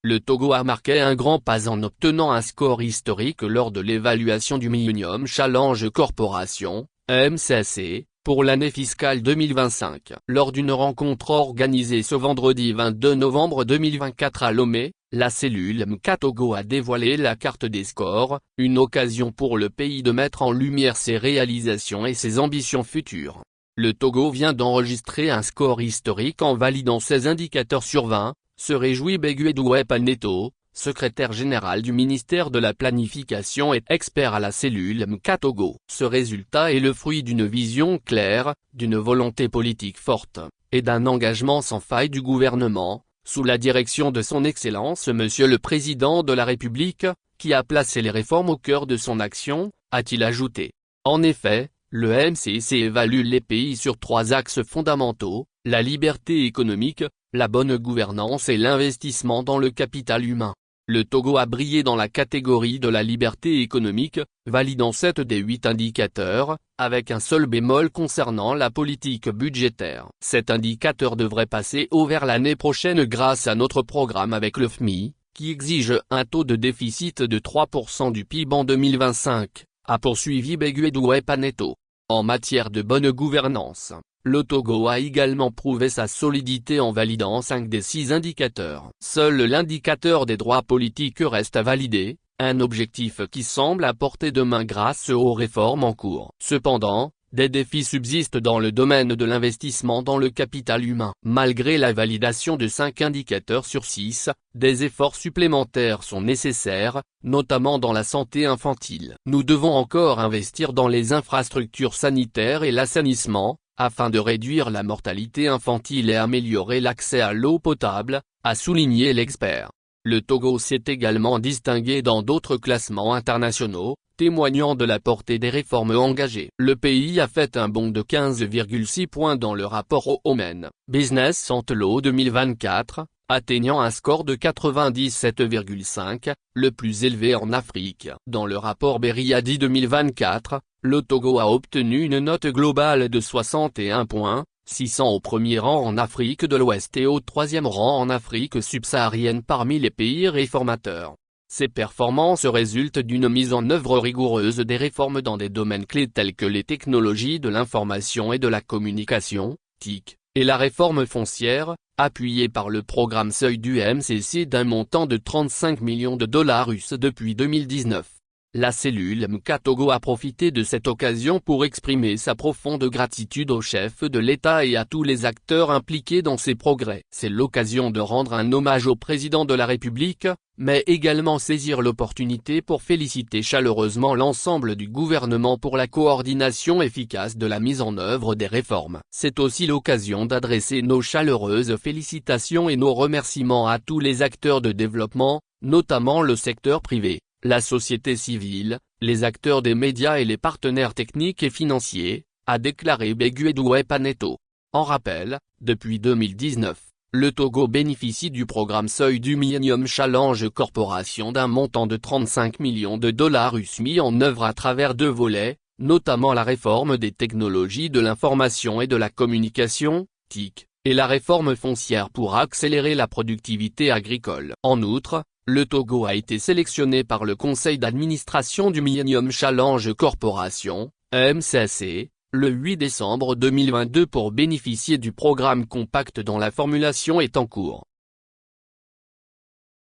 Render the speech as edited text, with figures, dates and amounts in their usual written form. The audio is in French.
Le Togo a marqué un grand pas en obtenant un score historique lors de l'évaluation du Millennium Challenge Corporation, MCC, pour l'année fiscale 2025. Lors d'une rencontre organisée ce vendredi 22 novembre 2024 à Lomé, la cellule MCA Togo a dévoilé la carte des scores, une occasion pour le pays de mettre en lumière ses réalisations et ses ambitions futures. Le Togo vient d'enregistrer un score historique en validant 16 indicateurs sur 20, se réjouit Beguedoué Paneto, secrétaire général du ministère de la Planification et expert à la cellule MCA Togo. Ce résultat est le fruit d'une vision claire, d'une volonté politique forte, et d'un engagement sans faille du gouvernement, sous la direction de son Excellence Monsieur le Président de la République, qui a placé les réformes au cœur de son action, a-t-il ajouté. En effet, le MCC évalue les pays sur 3 axes fondamentaux, la liberté économique, la bonne gouvernance et l'investissement dans le capital humain. Le Togo a brillé dans la catégorie de la liberté économique, validant 7 des 8 indicateurs, avec un seul bémol concernant la politique budgétaire. Cet indicateur devrait passer au vert l'année prochaine grâce à notre programme avec le FMI, qui exige un taux de déficit de 3% du PIB en 2025, a poursuivi Beguedoué Paneto. En matière de bonne gouvernance, le Togo a également prouvé sa solidité en validant 5 des 6 indicateurs. Seul l'indicateur des droits politiques reste à valider, un objectif qui semble à portée de main grâce aux réformes en cours. Cependant, des défis subsistent dans le domaine de l'investissement dans le capital humain. Malgré la validation de 5 indicateurs sur 6, des efforts supplémentaires sont nécessaires, notamment dans la santé infantile. Nous devons encore investir dans les infrastructures sanitaires et l'assainissement, afin de réduire la mortalité infantile et améliorer l'accès à l'eau potable, a souligné l'expert. Le Togo s'est également distingué dans d'autres classements internationaux, témoignant de la portée des réformes engagées. Le pays a fait un bond de 15,6 points dans le rapport au Women Business Antelo 2024, atteignant un score de 97,5, le plus élevé en Afrique. Dans le rapport Beriadi 2024, le Togo a obtenu une note globale de 61 points, 600 au premier rang en Afrique de l'Ouest et au 3e rang en Afrique subsaharienne parmi les pays réformateurs. Ces performances résultent d'une mise en œuvre rigoureuse des réformes dans des domaines clés tels que les technologies de l'information et de la communication, TIC, et la réforme foncière, appuyée par le programme Seuil du MCC d'un montant de 35 millions de dollars US depuis 2019. La cellule MCA Togo a profité de cette occasion pour exprimer sa profonde gratitude au chef de l'État et à tous les acteurs impliqués dans ces progrès. C'est l'occasion de rendre un hommage au président de la République, mais également saisir l'opportunité pour féliciter chaleureusement l'ensemble du gouvernement pour la coordination efficace de la mise en œuvre des réformes. C'est aussi l'occasion d'adresser nos chaleureuses félicitations et nos remerciements à tous les acteurs de développement, notamment le secteur privé, la société civile, les acteurs des médias et les partenaires techniques et financiers, a déclaré Beguedoué Paneto. En rappel, depuis 2019, le Togo bénéficie du programme Seuil du Millennium Challenge Corporation d'un montant de 35 millions de dollars US mis en œuvre à travers 2 volets, notamment la réforme des technologies de l'information et de la communication, TIC, et la réforme foncière pour accélérer la productivité agricole. En outre, le Togo a été sélectionné par le conseil d'administration du Millennium Challenge Corporation, MCC, le 8 décembre 2022 pour bénéficier du programme Compact dont la formulation est en cours.